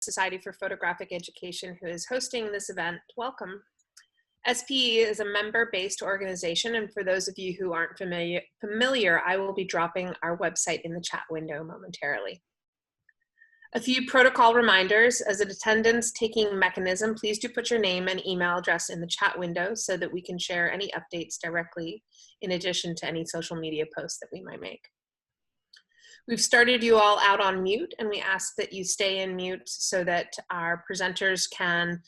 Society for Photographic Education, who is hosting this event. Welcome. SPE is a member-based organization, and for those of you who aren't familiar, I will be dropping our website in the chat window momentarily. A few protocol reminders. As an attendance taking mechanism, please do put your name and email address in the chat window so that we can share any updates directly, in addition to any social media posts that we might make. We've started you all out on mute, and we ask that you stay in mute so that our presenters can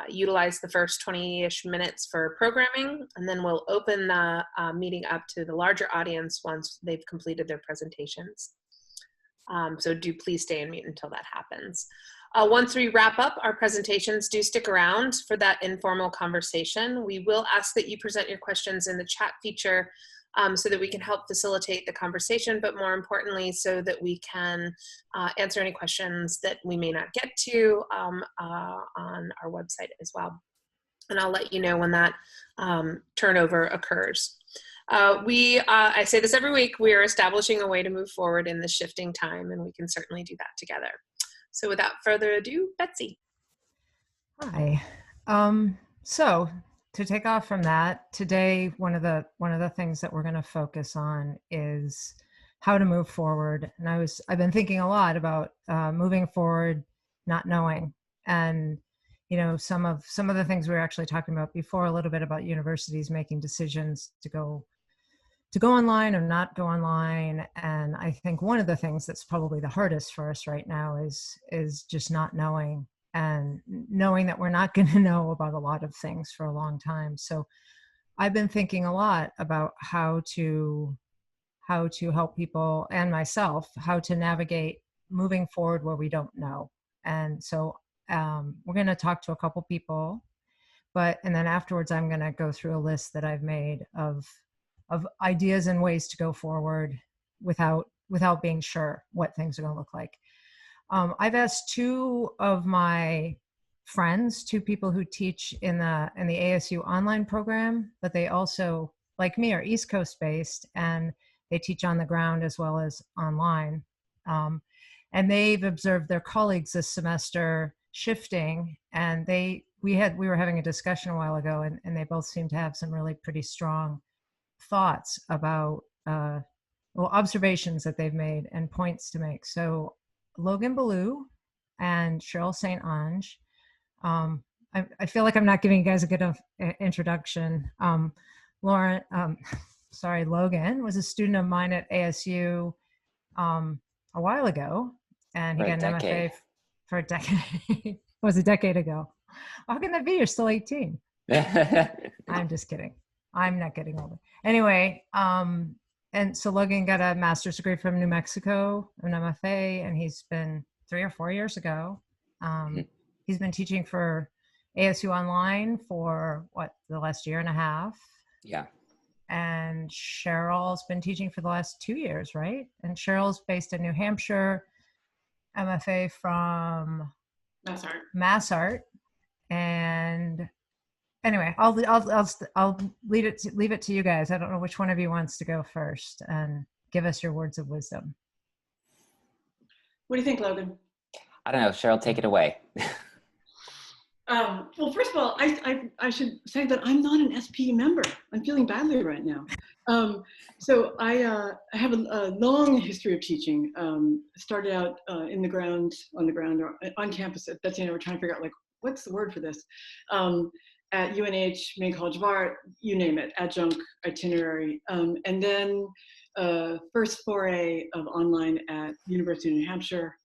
utilize the first 20-ish minutes for programming, and then we'll open the meeting up to the larger audience once they've completed their presentations. So do please stay in mute until that happens. Once we wrap up our presentations, do stick around for that informal conversation. We will ask that you present your questions in the chat feature so that we can help facilitate the conversation, but more importantly, so that we can answer any questions that we may not get to on our website as well. And I'll let you know when that turnover occurs. I say this every week, we are establishing a way to move forward in this shifting time, and we can certainly do that together. So without further ado, Betsy. Hi. So to take off from that, today one of the things that we're going to focus on is how to move forward. And I've been thinking a lot about moving forward, not knowing, and some of the things we were actually talking about before, a little bit about universities making decisions to go online or not go online. And I think one of the things that's probably the hardest for us right now is just not knowing, and knowing that we're not going to know about a lot of things for a long time. So I've been thinking a lot about how to help people and myself, how to navigate moving forward where we don't know. And so we're going to talk to a couple people, and then afterwards I'm going to go through a list that I've made of ideas and ways to go forward without being sure what things are going to look like. I've asked two of my friends, two people who teach in the ASU online program, but they also, like me, are East Coast based, and they teach on the ground as well as online. And they've observed their colleagues this semester shifting, and we were having a discussion a while ago, and they both seem to have some really pretty strong thoughts about observations that they've made and points to make. So Logan Bellew and Cheryle St. I feel like I'm not giving you guys a good introduction. Logan was a student of mine at ASU a while ago, and he got an MFA for a decade. It was a decade ago. How can that be? You're still 18. I'm just kidding. I'm not getting older. Anyway, and so Logan got a master's degree from New Mexico, an MFA, and he's been 3 or 4 years ago. He's been teaching for ASU online for the last year and a half. Yeah. And Cheryle's been teaching for the last 2 years, right? And Cheryl's based in New Hampshire, MFA from Mass Art. And anyway, I'll leave it to you guys. I don't know which one of you wants to go first and give us your words of wisdom. What do you think, Logan? I don't know. Cheryle, take it away. Well, first of all, I should say that I'm not an SPE member. I'm feeling badly right now. So I have a long history of teaching. Started out on the ground or on campus. Betsy and I were trying to figure out, like, what's the word for this? At UNH, Maine College of Art, you name it, adjunct, itinerary. And then first foray of online at University of New Hampshire,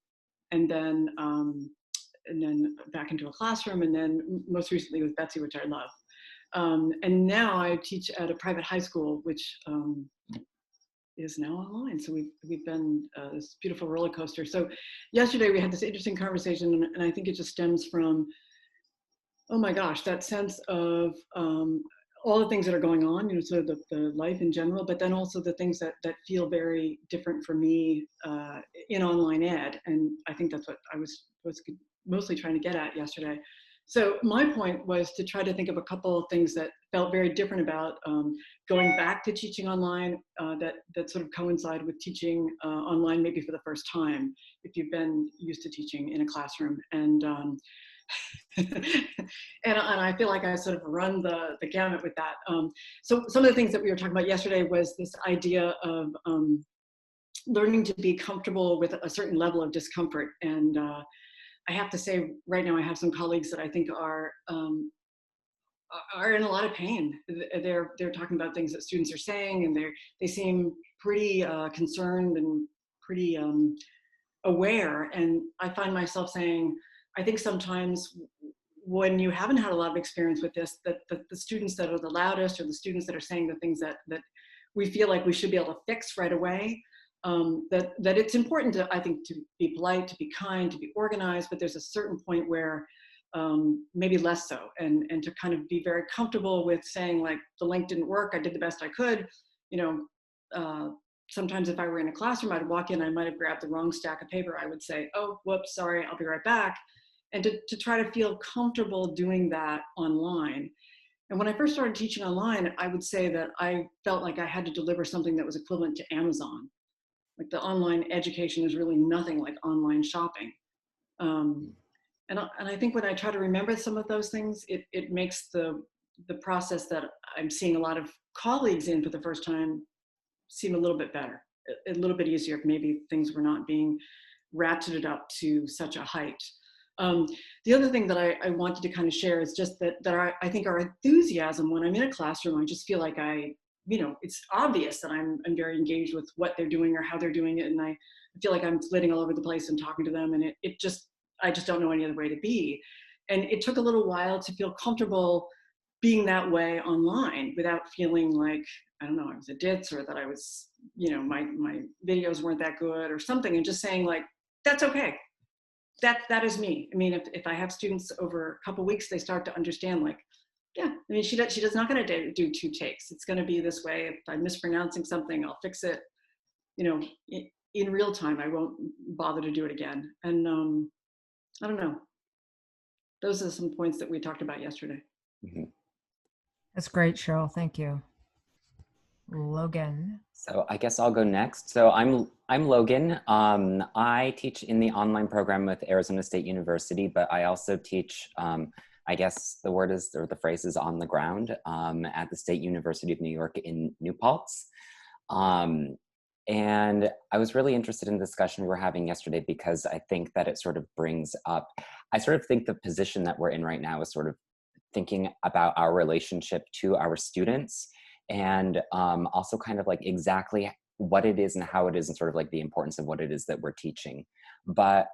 and then back into a classroom, and then most recently with Betsy, which I love. And now I teach at a private high school, which is now online. So we've been this beautiful roller coaster. So yesterday we had this interesting conversation, and I think it just stems from, oh my gosh, that sense of all the things that are going on, sort of the life in general, but then also the things that feel very different for me in online ed. And I think that's what I was mostly trying to get at yesterday. So my point was to try to think of a couple of things that felt very different about going back to teaching online that sort of coincide with teaching online maybe for the first time, if you've been used to teaching in a classroom. And and I feel like I sort of run the gamut with that. So some of the things that we were talking about yesterday was this idea of learning to be comfortable with a certain level of discomfort. And I have to say right now I have some colleagues that I think are in a lot of pain. They're talking about things that students are saying, and they seem pretty concerned and pretty aware. And I find myself saying, I think sometimes when you haven't had a lot of experience with this, that the students that are the loudest, or the students that are saying the things that we feel like we should be able to fix right away, that it's important to, I think, to be polite, to be kind, to be organized, but there's a certain point where maybe less so, and to kind of be very comfortable with saying, like, the link didn't work, I did the best I could. Sometimes if I were in a classroom, I'd walk in, I might have grabbed the wrong stack of paper. I would say, oh, whoops, sorry, I'll be right back. And to try to feel comfortable doing that online. And when I first started teaching online, I would say that I felt like I had to deliver something that was equivalent to Amazon. Like, the online education is really nothing like online shopping. And I think when I try to remember some of those things, it makes the process that I'm seeing a lot of colleagues in for the first time seem a little bit better, a little bit easier if maybe things were not being ratcheted up to such a height. The other thing that I wanted to kind of share is just that I think our enthusiasm when I'm in a classroom, I just feel like it's obvious that I'm very engaged with what they're doing or how they're doing it. And I feel like I'm flitting all over the place and talking to them, and I just don't know any other way to be. And it took a little while to feel comfortable being that way online without feeling like, I don't know, I was a ditz, or that I was, my videos weren't that good or something, and just saying, like, that's okay. That is me. I mean, if I have students over a couple of weeks, they start to understand, like, yeah, I mean, she's not going to do 2 takes. It's going to be this way. If I'm mispronouncing something, I'll fix it, in real time. I won't bother to do it again. And I don't know. Those are some points that we talked about yesterday. Mm-hmm. That's great, Cheryle. Thank you. Logan. So I guess I'll go next. So I'm Logan. I teach in the online program with Arizona State University, but I also teach, I guess the word is, or the phrase is, on the ground at the State University of New York in New Paltz. And I was really interested in the discussion we were having yesterday, because I think that it sort of brings up, I sort of think the position that we're in right now is sort of thinking about our relationship to our students, and also kind of like exactly what it is and how it is, and sort of like the importance of what it is that we're teaching. But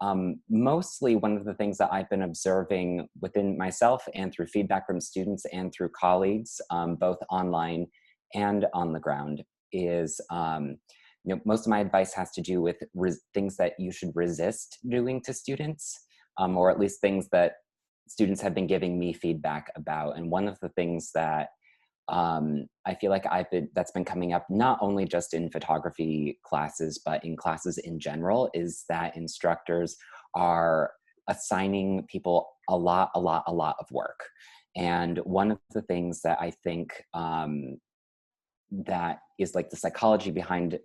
mostly one of the things that I've been observing within myself and through feedback from students and through colleagues, both online and on the ground, is most of my advice has to do with things that you should resist doing to students, or at least things that students have been giving me feedback about. And one of the things that I feel like that's been coming up not only just in photography classes, but in classes in general, is that instructors are assigning people a lot of work. And one of the things that I think that is like the psychology behind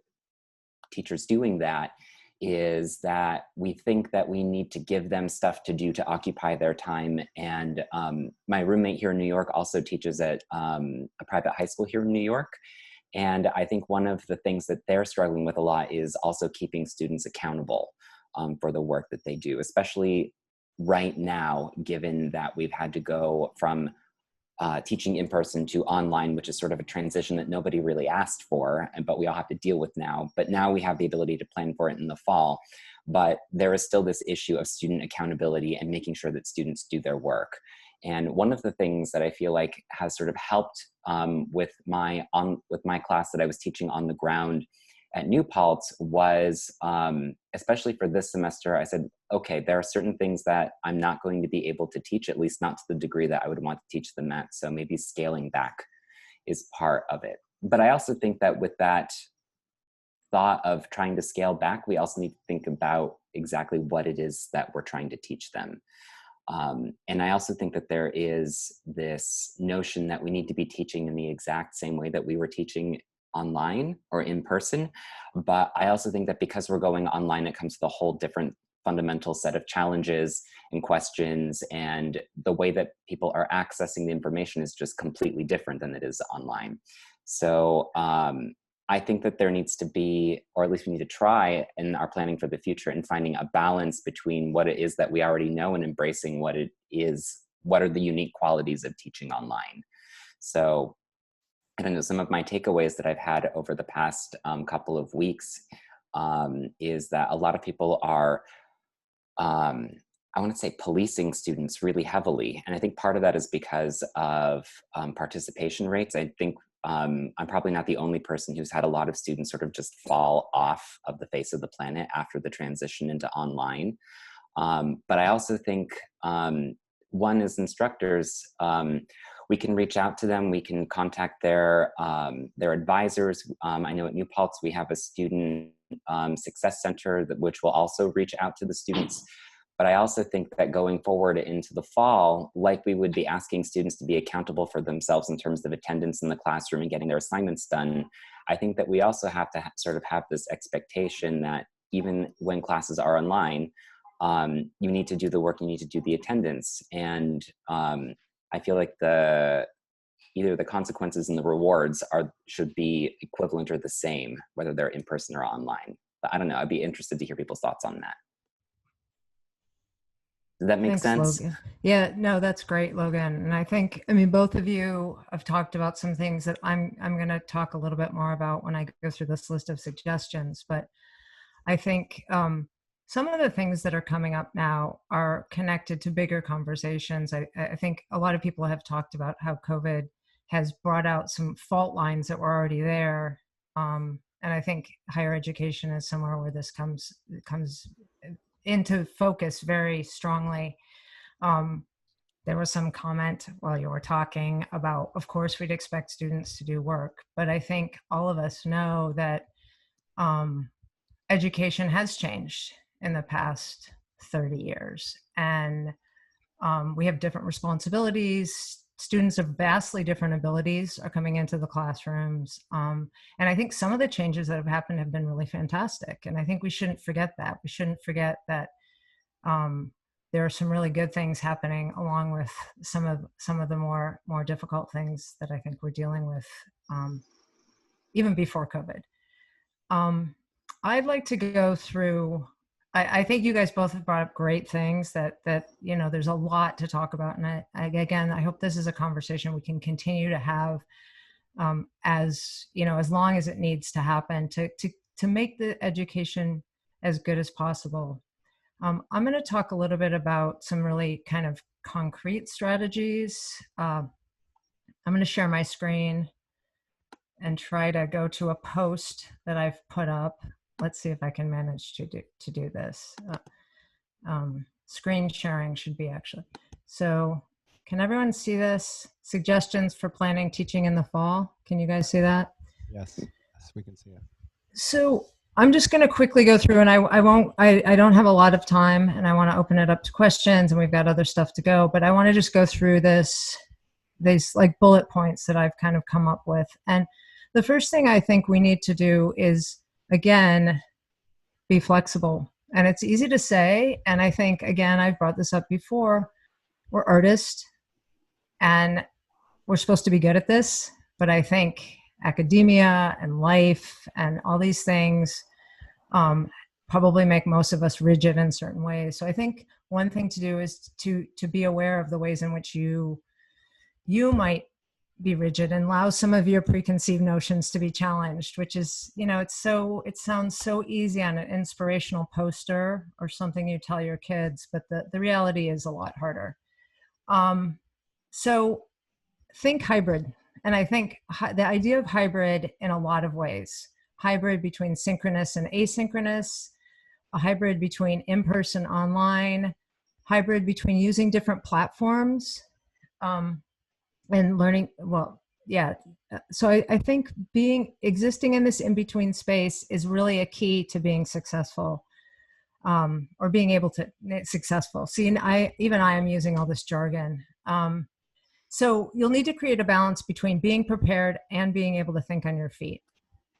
teachers doing that is that we think that we need to give them stuff to do to occupy their time. And my roommate here in New York also teaches at a private high school here in New York. And I think one of the things that they're struggling with a lot is also keeping students accountable for the work that they do, especially right now, given that we've had to go from teaching in person to online, which is sort of a transition that nobody really asked for, but we all have to deal with now. But now we have the ability to plan for it in the fall. But there is still this issue of student accountability and making sure that students do their work. And one of the things that I feel like has sort of helped with my class that I was teaching on the ground at New Paltz was, especially for this semester, I said, okay, there are certain things that I'm not going to be able to teach, at least not to the degree that I would want to teach them at. So maybe scaling back is part of it. But I also think that with that thought of trying to scale back, we also need to think about exactly what it is that we're trying to teach them. And I also think that there is this notion that we need to be teaching in the exact same way that we were teaching online or in person. But I also think that because we're going online, it comes with a whole different fundamental set of challenges and questions, and the way that people are accessing the information is just completely different than it is online. So I think that there needs to be, or at least we need to try in our planning for the future, and finding a balance between what it is that we already know and embracing what it is, what are the unique qualities of teaching online. So I don't know, some of my takeaways that I've had over the past couple of weeks is that a lot of people are, I want to say, policing students really heavily. And I think part of that is because of participation rates. I think I'm probably not the only person who's had a lot of students sort of just fall off of the face of the planet after the transition into online. But I also think, one, as instructors, we can reach out to them. We can contact their advisors. I know at New Paltz we have a student success center which will also reach out to the students. But I also think that going forward into the fall, like we would be asking students to be accountable for themselves in terms of attendance in the classroom and getting their assignments done, I think that we also have to sort of have this expectation that even when classes are online, you need to do the work, you need to do the attendance. And I feel like either the consequences and the rewards should be equivalent or the same, whether they're in person or online. But I don't know, I'd be interested to hear people's thoughts on that. Does that make Thanks, sense? Logan. Yeah, no, that's great, Logan. And I think, I mean, both of you have talked about some things that I'm going to talk a little bit more about when I go through this list of suggestions. But I think some of the things that are coming up now are connected to bigger conversations. I think a lot of people have talked about how COVID has brought out some fault lines that were already there. And I think higher education is somewhere where this comes into focus very strongly. There was some comment while you were talking about, of course, we'd expect students to do work, but I think all of us know that education has changed in the past 30 years. And we have different responsibilities. Students of vastly different abilities are coming into the classrooms. And I think some of the changes that have happened have been really fantastic. And I think we shouldn't forget that. We shouldn't forget that there are some really good things happening along with some of the more difficult things that I think we're dealing with even before COVID. I'd like to go through, I think you guys both have brought up great things that you know, there's a lot to talk about. And again, I hope this is a conversation we can continue to have as, you know, as long as it needs to happen to make the education as good as possible. I'm going to talk a little bit about some really kind of concrete strategies. I'm going to share my screen and try to go to a post that I've put up. Let's see if I can manage to do this. Screen sharing should be actually. So can everyone see this? Suggestions for planning teaching in the fall. Can you guys see that? Yes, we can see it. So I'm just going to quickly go through, and I don't have a lot of time, and I want to open it up to questions, and we've got other stuff to go, but I want to just go through these like bullet points that I've kind of come up with. And the first thing I think we need to do is, again, be flexible. And it's easy to say, and I think, again, I've brought this up before, we're artists, and we're supposed to be good at this, but I think academia and life and all these things probably make most of us rigid in certain ways. So I think one thing to do is to be aware of the ways in which you might be rigid and allow some of your preconceived notions to be challenged, which is, you know, it sounds so easy on an inspirational poster or something you tell your kids, but the reality is a lot harder. So think hybrid. And I think the idea of hybrid in a lot of ways, hybrid between synchronous and asynchronous, a hybrid between in-person, online, hybrid between using different platforms, and learning, well, yeah. So I think existing in this in-between space is really a key to being successful. or being able to successful. See, and I am using all this jargon. So you'll need to create a balance between being prepared and being able to think on your feet.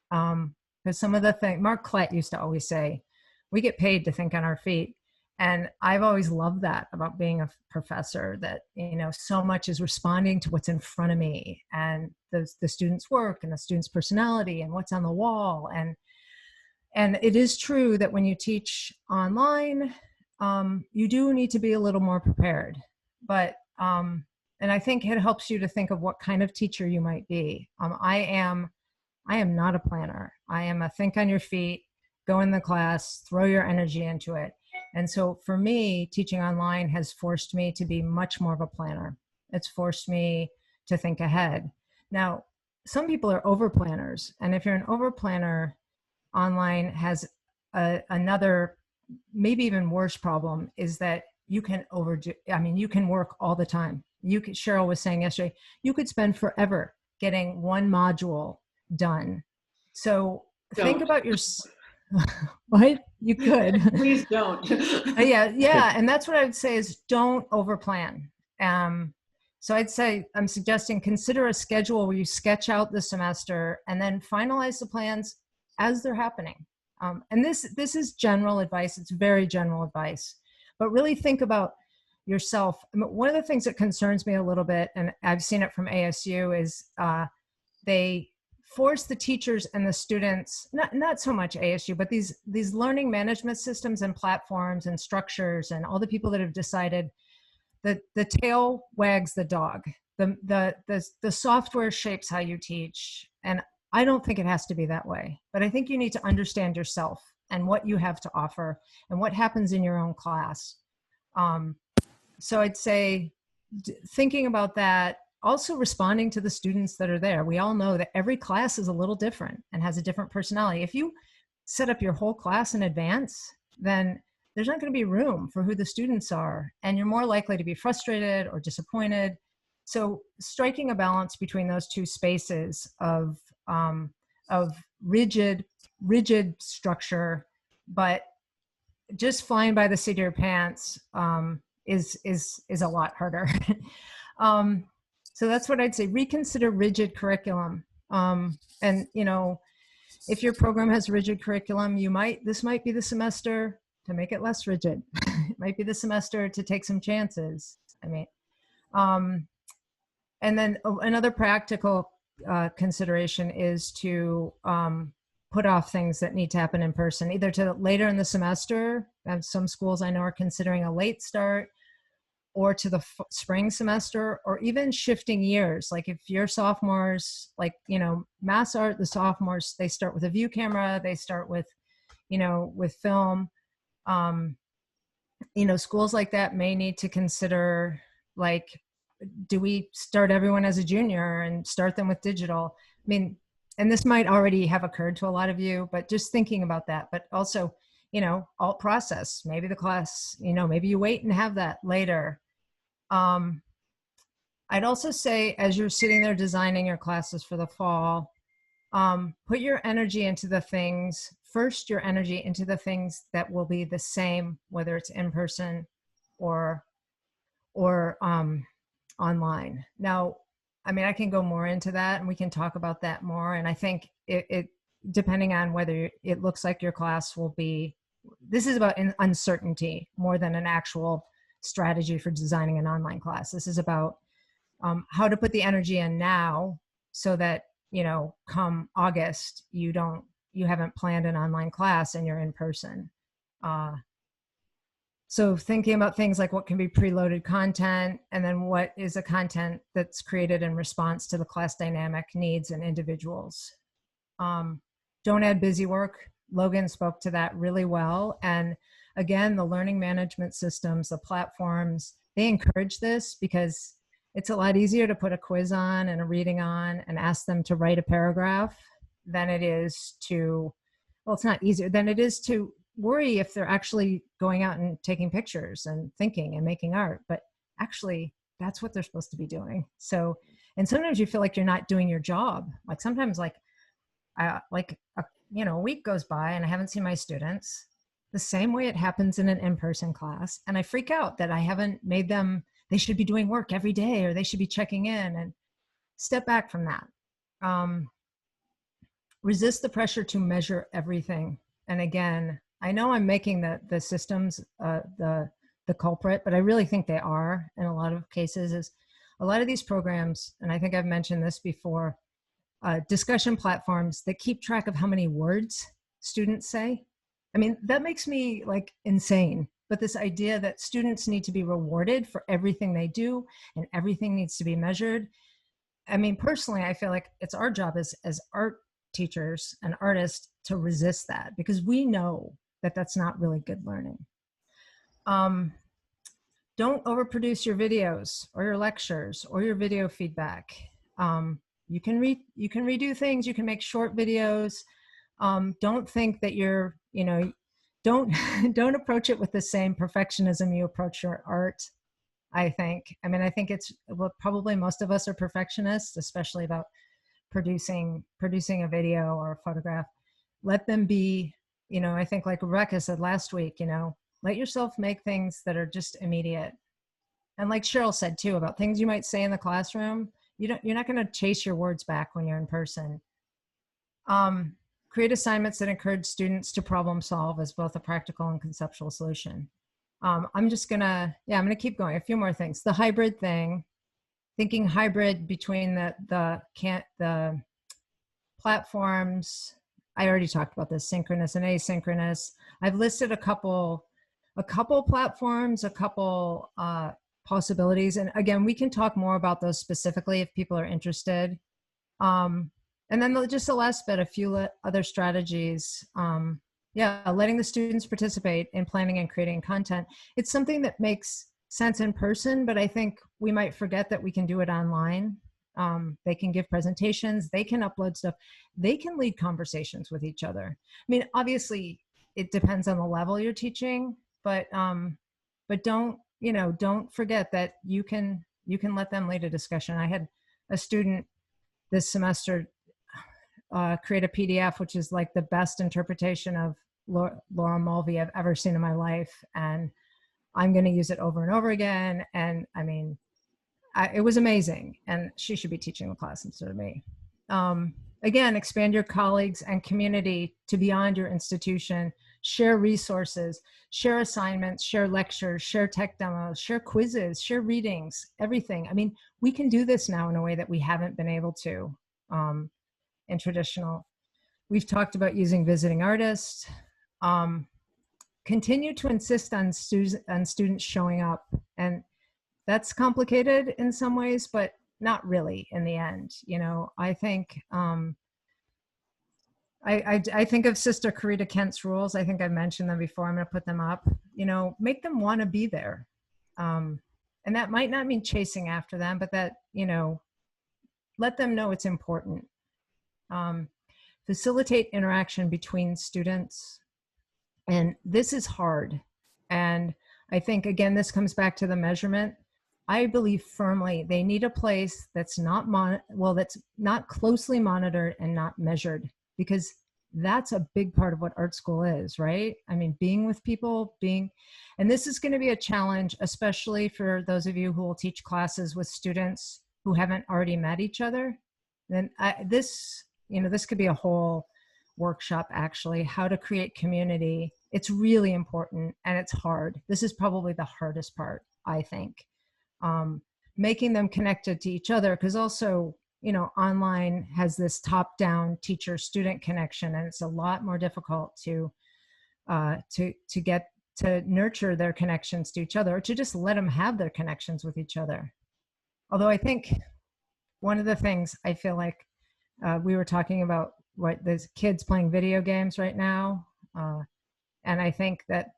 Because some of the things, Mark Klett used to always say, we get paid to think on our feet. And I've always loved that about being a professor, that, so much is responding to what's in front of me and the student's work and the student's personality and what's on the wall. And it is true that when you teach online, you do need to be a little more prepared. But, and I think it helps you to think of what kind of teacher you might be. I am not a planner. I am a think on your feet, go in the class, throw your energy into it. And so for me, teaching online has forced me to be much more of a planner. It's forced me to think ahead. Now, some people are over planners. And if you're an over planner, online has another, maybe even worse problem, is that you can overdo. I mean, you can work all the time. Cheryle was saying yesterday, you could spend forever getting one module done. So think about your, what? You could. Please don't. Yeah. And that's what I would say is don't overplan. So I'd say, I'm suggesting consider a schedule where you sketch out the semester and then finalize the plans as they're happening. And this is general advice. It's very general advice, but really think about yourself. One of the things that concerns me a little bit, and I've seen it from ASU, is they force the teachers and the students, not so much ASU, but these learning management systems and platforms and structures and all the people that have decided that the tail wags the dog. The software shapes how you teach. And I don't think it has to be that way, but I think you need to understand yourself and what you have to offer and what happens in your own class. So I'd say thinking about that, also responding to the students that are there. We all know that every class is a little different and has a different personality. If you set up your whole class in advance, then there's not going to be room for who the students are, and you're more likely to be frustrated or disappointed. So striking a balance between those two spaces of rigid structure, but just flying by the seat of your pants is a lot harder. So that's what I'd say. Reconsider rigid curriculum. And if your program has rigid curriculum, this might be the semester to make it less rigid. It might be the semester to take some chances. I mean, and then another practical consideration is to put off things that need to happen in person, either to later in the semester. And some schools I know are considering a late start, or to the spring semester, or even shifting years. Like if you're sophomores, like, mass art, the sophomores, they start with a view camera, they start with, with film. Schools like that may need to consider, like, do we start everyone as a junior and start them with digital? I mean, and this might already have occurred to a lot of you, but just thinking about that. But also, alt process, maybe the class, maybe you wait and have that later. I'd also say, as you're sitting there designing your classes for the fall, put your energy into the things, your energy into the things that will be the same, whether it's in person or online. Now, I mean, I can go more into that and we can talk about that more. And I think it depending on whether it looks like your class will be, this is about uncertainty more than an actual strategy for designing an online class. This is about how to put the energy in now so that, come August, you haven't planned an online class and you're in person. So thinking about things like what can be preloaded content, and then what is a content that's created in response to the class dynamic needs and individuals. Don't add busy work. Logan spoke to that really well. And again, the learning management systems, the platforms, they encourage this because it's a lot easier to put a quiz on and a reading on and ask them to write a paragraph than it is to, well, it's not easier than it is to worry if they're actually going out and taking pictures and thinking and making art, but actually that's what they're supposed to be doing. So, and sometimes you feel like you're not doing your job. Like sometimes a week goes by and I haven't seen my students, the same way it happens in an in-person class. And I freak out that I haven't made them, they should be doing work every day or they should be checking in, and step back from that. Resist the pressure to measure everything. And again, I know I'm making the systems the culprit, but I really think they are in a lot of cases. Is a lot of these programs, and I think I've mentioned this before, discussion platforms that keep track of how many words students say. I mean, that makes me like insane. But this idea that students need to be rewarded for everything they do and everything needs to be measured. I mean, personally, I feel like it's our job as art teachers and artists to resist that, because we know that that's not really good learning. Don't overproduce your videos or your lectures or your video feedback. You can redo things. You can make short videos. Don't think that you're, don't approach it with the same perfectionism you approach your art. I think it's, well, probably most of us are perfectionists, especially about producing a video or a photograph. Let them be, I think like Rebecca said last week, let yourself make things that are just immediate. And like Cheryle said too, about things you might say in the classroom, you're not going to chase your words back when you're in person. Create assignments that encourage students to problem solve as both a practical and conceptual solution. I'm going to keep going. A few more things. The hybrid thing, thinking hybrid between the platforms. I already talked about this, synchronous and asynchronous. I've listed a couple platforms, a couple possibilities. And again, we can talk more about those specifically if people are interested. And then just the last bit, a few other strategies. Letting the students participate in planning and creating content. It's something that makes sense in person, but I think we might forget that we can do it online. They can give presentations, they can upload stuff, they can lead conversations with each other. I mean, obviously it depends on the level you're teaching, but don't forget that you can let them lead a discussion. I had a student this semester create a PDF, which is like the best interpretation of Laura Mulvey I've ever seen in my life. And I'm going to use it over and over again. And I mean, it was amazing. And she should be teaching the class instead of me. Again, expand your colleagues and community to beyond your institution. Share resources, share assignments, share lectures, share tech demos, share quizzes, share readings, everything. I mean, we can do this now in a way that we haven't been able to in traditional. We've talked about using visiting artists. Continue to insist on students showing up. And that's complicated in some ways, but not really in the end. I think I think of Sister Karita Kent's rules. I think I've mentioned them before. I'm going to put them up. Make them want to be there. And that might not mean chasing after them, but that, let them know it's important. Facilitate interaction between students. And this is hard. And I think, again, this comes back to the measurement. I believe firmly they need a place that's not that's not closely monitored and not measured, because that's a big part of what art school is, right? I mean, being with people, and this is going to be a challenge, especially for those of you who will teach classes with students who haven't already met each other. Then this could be a whole workshop, actually, how to create community. It's really important and it's hard. This is probably the hardest part, I think. Making them connected to each other, because also, online has this top-down teacher-student connection, and it's a lot more difficult to get to nurture their connections to each other, or to just let them have their connections with each other. Although I think one of the things I feel like we were talking about, what there's kids playing video games right now, and I think that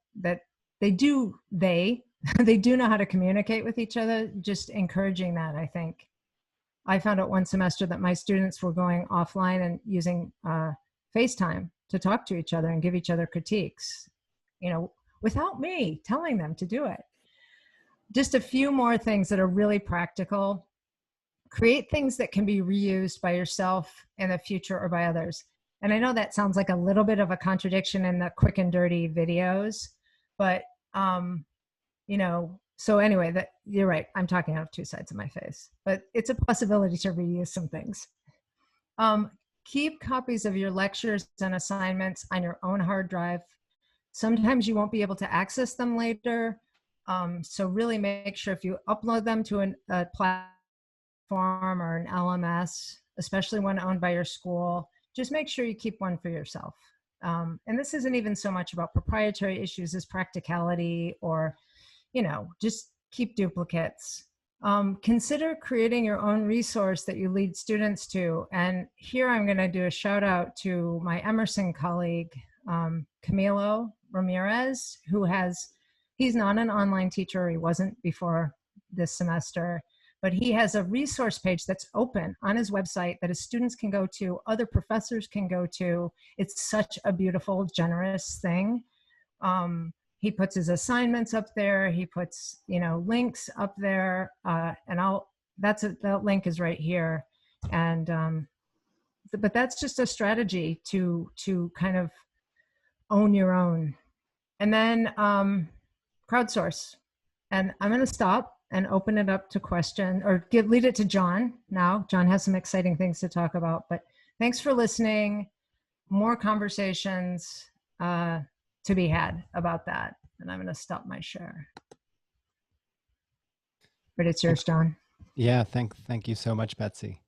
they do know how to communicate with each other. Just encouraging that. I think I found out one semester that my students were going offline and using FaceTime to talk to each other and give each other critiques, without me telling them to do it. Just a few more things that are really practical. Create things that can be reused by yourself in the future or by others. And I know that sounds like a little bit of a contradiction in the quick and dirty videos, but you know, so anyway, that you're right. I'm talking out of two sides of my face, but it's a possibility to reuse some things. Keep copies of your lectures and assignments on your own hard drive. Sometimes you won't be able to access them later. So really make sure if you upload them to a platform or an LMS, especially one owned by your school, just make sure you keep one for yourself. And this isn't even so much about proprietary issues as practicality, or, you know, just keep duplicates. Consider creating your own resource that you lead students to. And here I'm going to do a shout out to my Emerson colleague, Camilo Ramirez, he's not an online teacher. He wasn't before this semester, but he has a resource page that's open on his website that his students can go to, other professors can go to. It's such a beautiful, generous thing. He puts his assignments up there. He puts, you know, links up there, and that link is right here. And, but that's just a strategy to kind of own your own. And then crowdsource. And I'm going to stop and open it up to question, or lead it to John now. John has some exciting things to talk about, but thanks for listening. More conversations to be had about that. And I'm going to stop my share. But it's yours, John. Yeah, thank you so much, Betsy.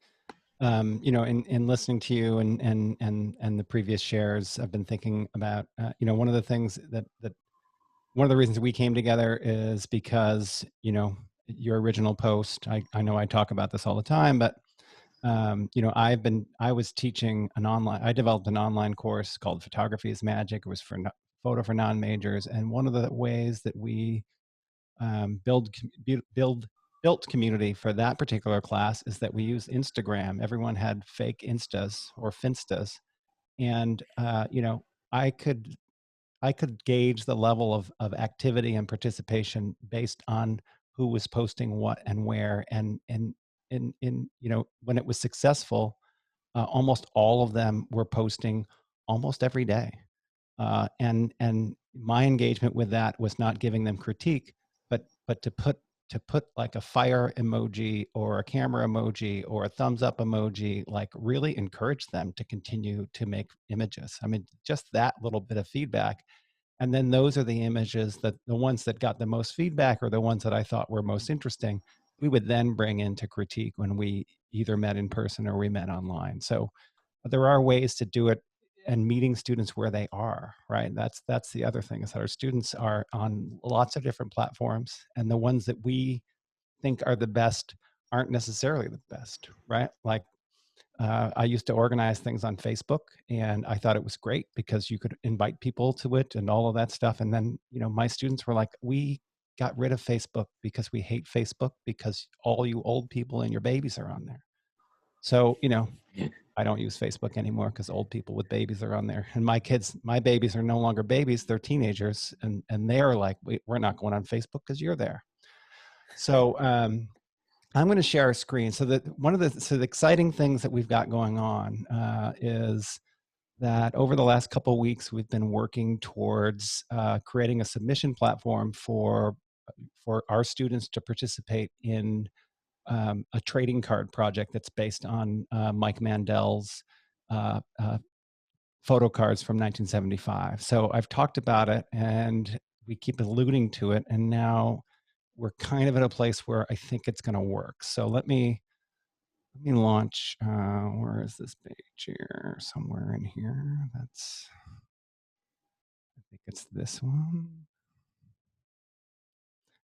You know, in listening to you and the previous shares, I've been thinking about, you know, one of the things one of the reasons we came together is because, you know, your original post, I know I talk about this all the time, but, you know, I was teaching I developed an online course called Photography is Magic. It was for photo for non-majors. And one of the ways that we built community for that particular class is that we use Instagram. Everyone had fake Instas or Finstas. And, you know, I could gauge the level of activity and participation based on who was posting what and where. And in you know, when it was successful, almost all of them were posting almost every day. And my engagement with that was not giving them critique, but to put like a fire emoji or a camera emoji or a thumbs up emoji, like really encourage them to continue to make images. I mean, just that little bit of feedback. And then those are the images that the ones that got the most feedback, or the ones that I thought were most interesting, we would then bring into critique when we either met in person or we met online. So there are ways to do it, and meeting students where they are, right? That's the other thing, is that our students are on lots of different platforms, and the ones that we think are the best aren't necessarily the best, right? Like I used to organize things on Facebook, and I thought it was great because you could invite people to it and all of that stuff. And then, you know, my students were like, we got rid of Facebook because we hate Facebook because all you old people and your babies are on there. So, you know, I don't use Facebook anymore because old people with babies are on there. And my babies are no longer babies, they're teenagers. And they're like, we're not going on Facebook because you're there. So I'm going to share a screen. So that one of the exciting things that we've got going on is that over the last couple of weeks, we've been working towards creating a submission platform for our students to participate in a trading card project that's based on Mike Mandel's photo cards from 1975. So I've talked about it, and we keep alluding to it, and now we're kind of at a place where I think it's going to work. So let me launch. Where is this page here? Somewhere in here. I think it's this one.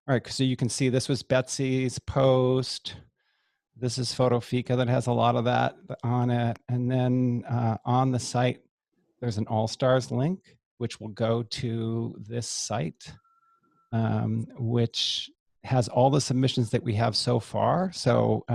All right, so you can see this was Betsy's post. This is FotoFika that has a lot of that on it. And then on the site, there's an All-Stars link, which will go to this site, which has all the submissions that we have so far. So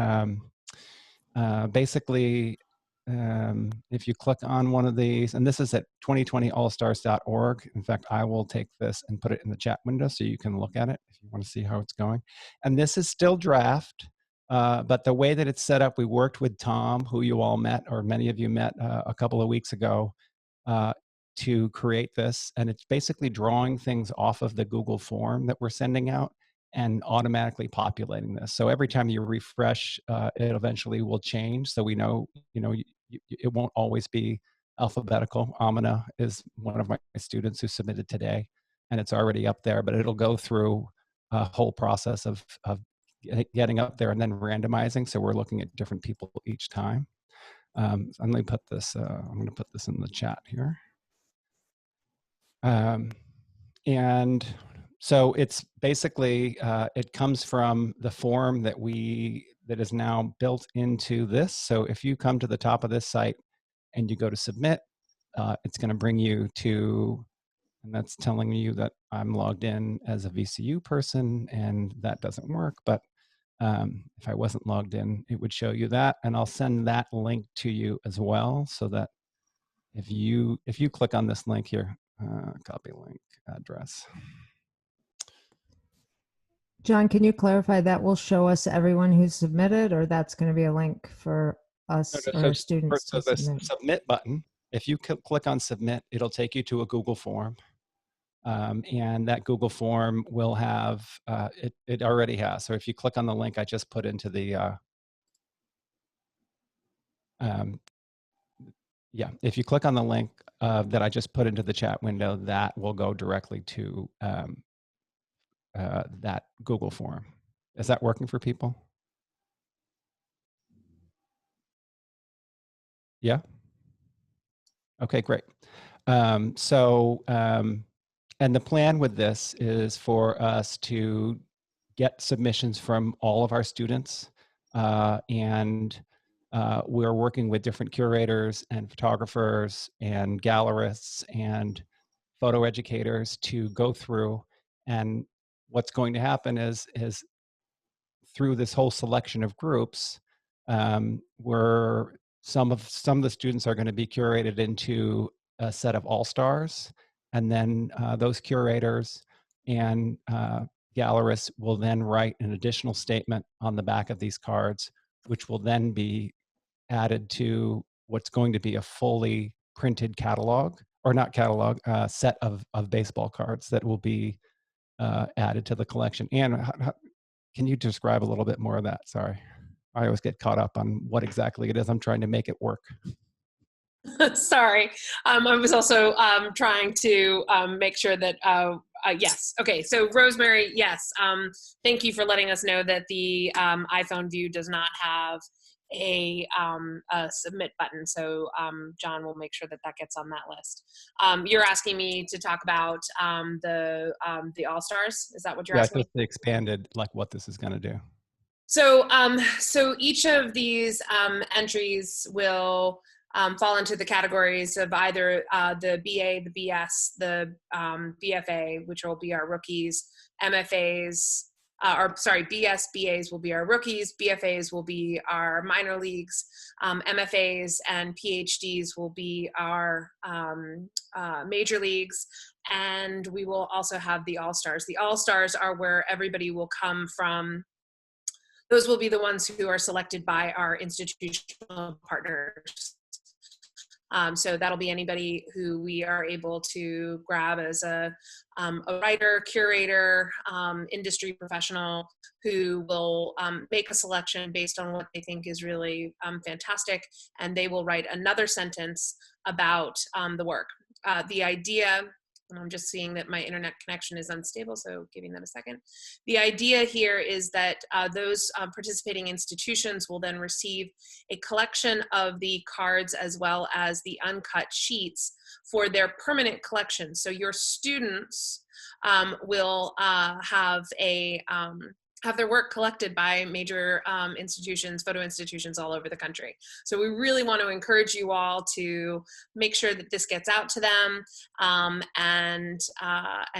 basically, if you click on one of these, and this is at 2020allstars.org. In fact, I will take this and put it in the chat window so you can look at it if you want to see how it's going. And this is still draft. But the way that it's set up, we worked with Tom, who you all met, or many of you met a couple of weeks ago, to create this. And it's basically drawing things off of the Google form that we're sending out and automatically populating this. So every time you refresh, it eventually will change. So we know, it won't always be alphabetical. Amina is one of my students who submitted today, and it's already up there, but it'll go through a whole process of getting up there and then randomizing. So we're looking at different people each time. I'm going to put this in the chat here. And so it's basically, it comes from the form that is now built into this. So if you come to the top of this site and you go to submit, it's going to bring you to, and that's telling you that I'm logged in as a VCU person, and that doesn't work. But if I wasn't logged in, it would show you that, and I'll send that link to you as well, so that if you click on this link here, copy link address. John, can you clarify that will show us everyone who's submitted, or that's going to be a link for us or our students to the submit? Submit button, if you click on submit, it'll take you to a Google form. And that Google form will have, it already has. So if you click on the link I just put into the, if you click on the link that I just put into the chat window, that will go directly to that Google form. Is that working for people? Yeah? Okay, great. And the plan with this is for us to get submissions from all of our students, and we're working with different curators and photographers and gallerists and photo educators to go through. And what's going to happen is through this whole selection of groups, where some of the students are going to be curated into a set of all-stars, and then those curators and gallerists will then write an additional statement on the back of these cards, which will then be added to what's going to be a fully printed catalog, or not catalog, set of baseball cards that will be added to the collection. And can you describe a little bit more of that? Sorry, I always get caught up on what exactly it is. I'm trying to make it work. Sorry. I was also trying to make sure that, yes. Okay, so Rosemary, yes. Thank you for letting us know that the iPhone view does not have a submit button. So John will make sure that that gets on that list. You're asking me to talk about the All-Stars. Is that what you're asking me? Yeah, just expanded, like what this is going to do. So, so each of these entries will fall into the categories of either the BA, the BS, the BFA, which will be our rookies, MFAs, BS, BAs will be our rookies, BFAs will be our minor leagues, MFAs and PhDs will be our major leagues, and we will also have the All-Stars. The All-Stars are where everybody will come from. Those will be the ones who are selected by our institutional partners. So that'll be anybody who we are able to grab as a writer, curator, industry professional who will make a selection based on what they think is really fantastic, and they will write another sentence about the work. The idea, and I'm just seeing that my internet connection is unstable, so giving that a second. The idea here is that those participating institutions will then receive a collection of the cards as well as the uncut sheets for their permanent collection. So your students will have their work collected by major institutions, photo institutions all over the country. So we really want to encourage you all to make sure that this gets out to them, and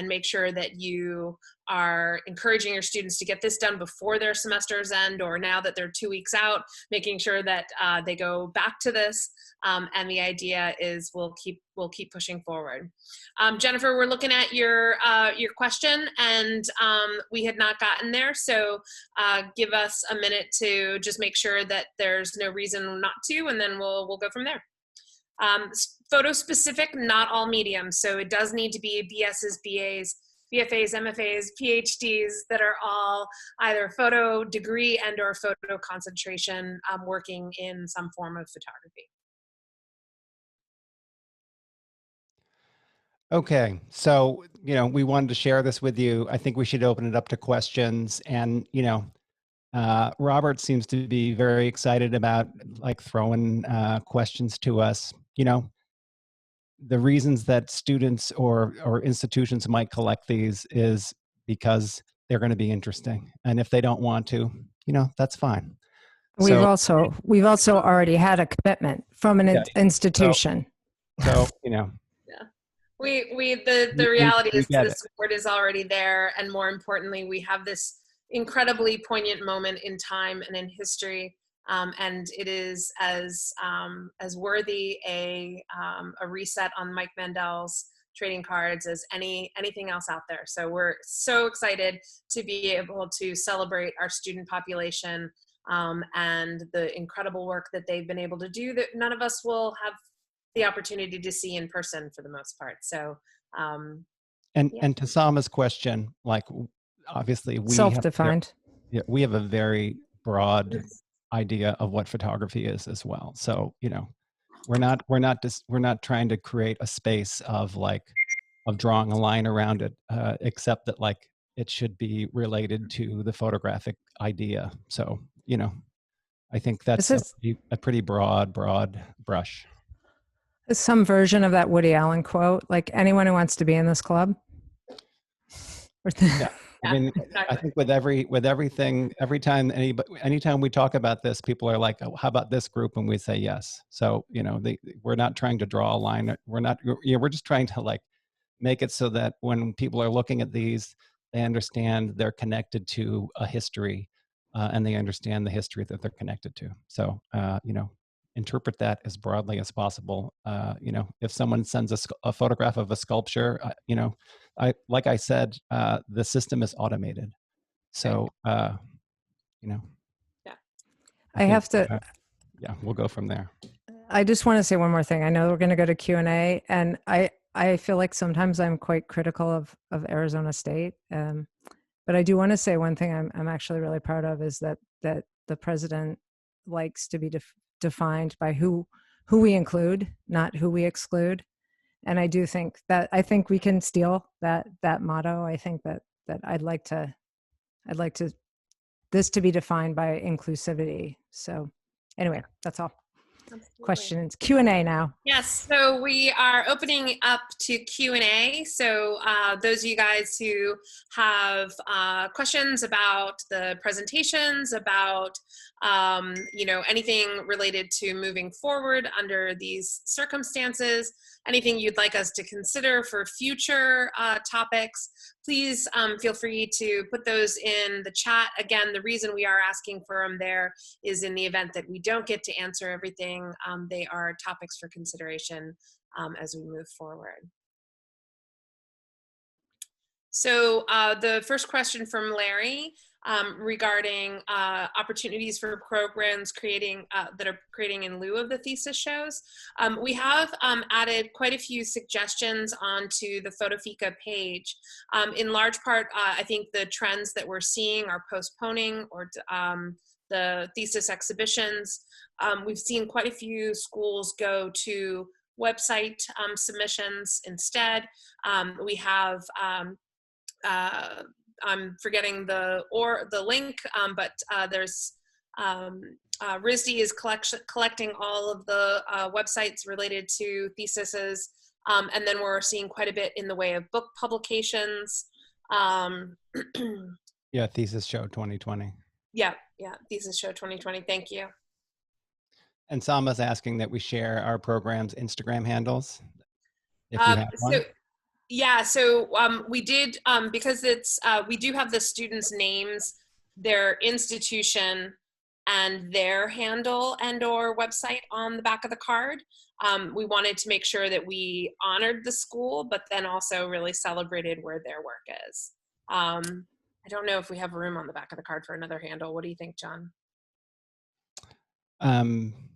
make sure that you are encouraging your students to get this done before their semesters end, or now that they're 2 weeks out, making sure that they go back to this. And the idea is we'll keep pushing forward. Jennifer, we're looking at your question, and we had not gotten there, so give us a minute to just make sure that there's no reason not to, and then we'll go from there. Photo specific, not all mediums, so it does need to be BSs, BAs, BFAs, MFAs, PhDs that are all either photo degree and or photo concentration working in some form of photography. Okay, so, we wanted to share this with you. I think we should open it up to questions. And, Robert seems to be very excited about throwing questions to us. The reasons that students or institutions might collect these is because they're going to be interesting. And if they don't want to, that's fine. We've also already had a commitment from an institution. So, The reality is the support is already there, and more importantly, we have this incredibly poignant moment in time and in history, and it is as worthy a reset on Mike Mandel's trading cards as anything else out there. So we're so excited to be able to celebrate our student population and the incredible work that they've been able to do that none of us will have the opportunity to see in person for the most part. So, and to Sama's question, obviously we self-defined. We have a very broad idea of what photography is as well. So, we're not trying to create a space of drawing a line around it, except that it should be related to the photographic idea. So, I think that's a pretty broad brush. Some version of that Woody Allen quote, anyone who wants to be in this club. Yeah. I mean, I think anytime we talk about this, people are like, oh, how about this group? And we say yes. So, we're not trying to draw a line. We're just trying to make it so that when people are looking at these, they understand they're connected to a history and they understand the history that they're connected to. So, interpret that as broadly as possible. If someone sends a photograph of a sculpture, like I said, the system is automated. So, I have to. We'll go from there. I just want to say one more thing. I know we're going to go to Q&A, and I feel like sometimes I'm quite critical of Arizona State. But I do want to say one thing I'm actually really proud of is that the president likes to be defined by who we include, not who we exclude. And I do think we can steal that motto. I think that I'd like this to be defined by inclusivity. So anyway, that's all. Absolutely. Questions, Q&A now. Yes, so we are opening up to Q&A. So those of you guys who have questions about the presentations, about anything related to moving forward under these circumstances, anything you'd like us to consider for future topics, please feel free to put those in the chat. Again, the reason we are asking for them there is in the event that we don't get to answer everything, they are topics for consideration as we move forward. So the first question from Larry regarding opportunities for programs that are creating in lieu of the thesis shows. We have added quite a few suggestions onto the FotoFika page. In large part, I think the trends that we're seeing are postponing or the thesis exhibitions. We've seen quite a few schools go to website submissions instead. We have I'm forgetting the link, but there's RISD is collecting all of the websites related to theses, and then we're seeing quite a bit in the way of book publications. Yeah, Thesis Show 2020. Yeah, Thesis Show 2020. Thank you. And Sama's asking that we share our program's Instagram handles, if you have one. Yeah, so we did, because it's, we do have the students' names, their institution, and their handle and or website on the back of the card. We wanted to make sure that we honored the school, but then also really celebrated where their work is. I don't know if we have room on the back of the card for another handle. What do you think, John?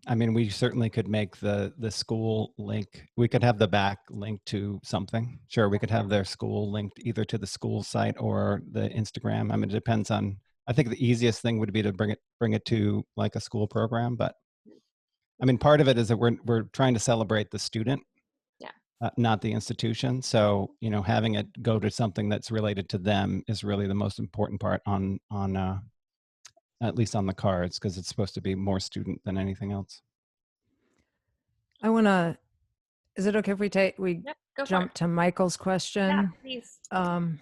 I mean, we certainly could make the school link. We could have the back link to something. Sure, we could have their school linked either to the school site or the Instagram. I mean, it depends on. I think the easiest thing would be to bring it to like a school program. But I mean, part of it is that we're trying to celebrate the student, Yeah. not the institution. So having it go to something that's related to them is really the most important part on at least on the cards, because it's supposed to be more student than anything else. I want to, is it okay if we Yep, go for jump it. to Michael's Yeah, question? please. So